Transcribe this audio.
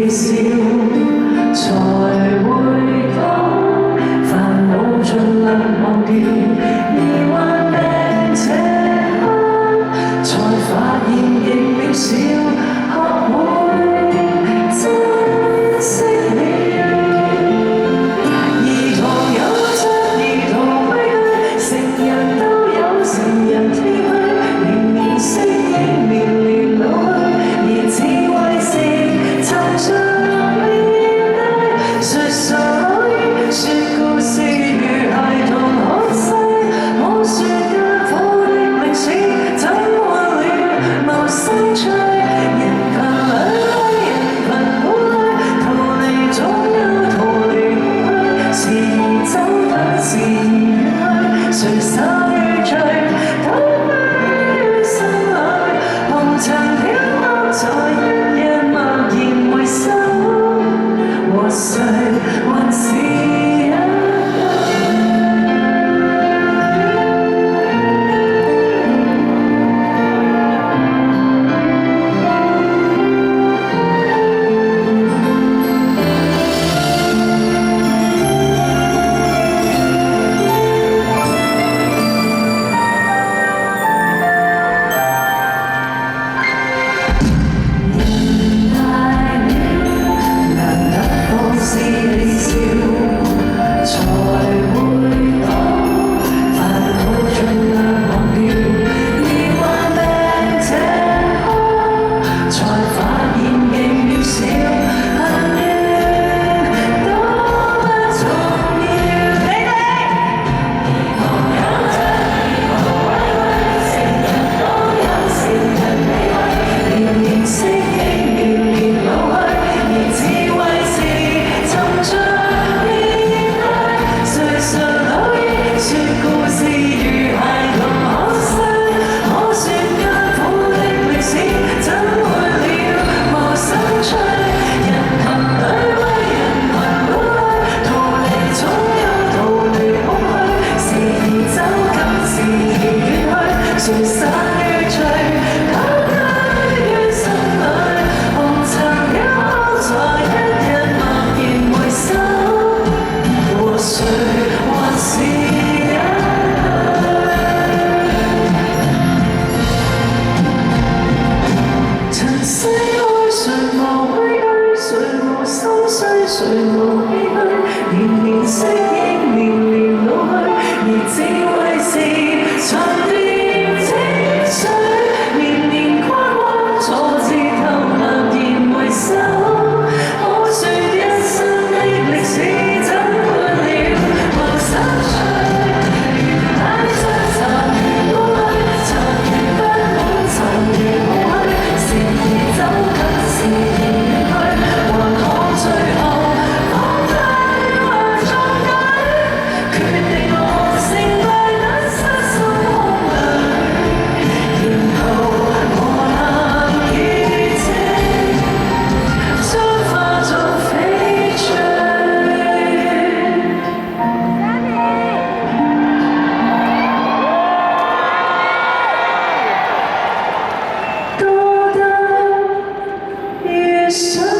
微笑，才會懂煩惱盡量忘掉。而患病這刻，才發現極渺小，學會珍惜了。兒童有着兒童規矩，成人都有成人唏噓，年年適應，年年老去，而智慧是尋常面對。誰常可以說故事如孩童學世，我說家譜的歷史怎沒了謀生趣。人群裏人群本來逃離總有逃離空虛，時而走近時而遠去，誰手與罪都歸於心裏。紅塵飄泊在一日默然回首，和誰還是一對。誰散與聚，都歸於心裏。紅塵飄泊在一日默然回首，和誰還是一對。塵世愛誰無畏懼，誰無心碎，誰無唏噓，年年適應，年年老去，而智慧是沉澱。年年跨過挫折後默然回首，我說一生的歷史怎沒了謀生趣。如太像殘餘過去，殘餘不滿，殘餘空虛，時而走近，時而遠去，還可最後放低或壯舉，決定我成敗得失心空虛。然後和行與靜，將化作翡翠。多得遇上。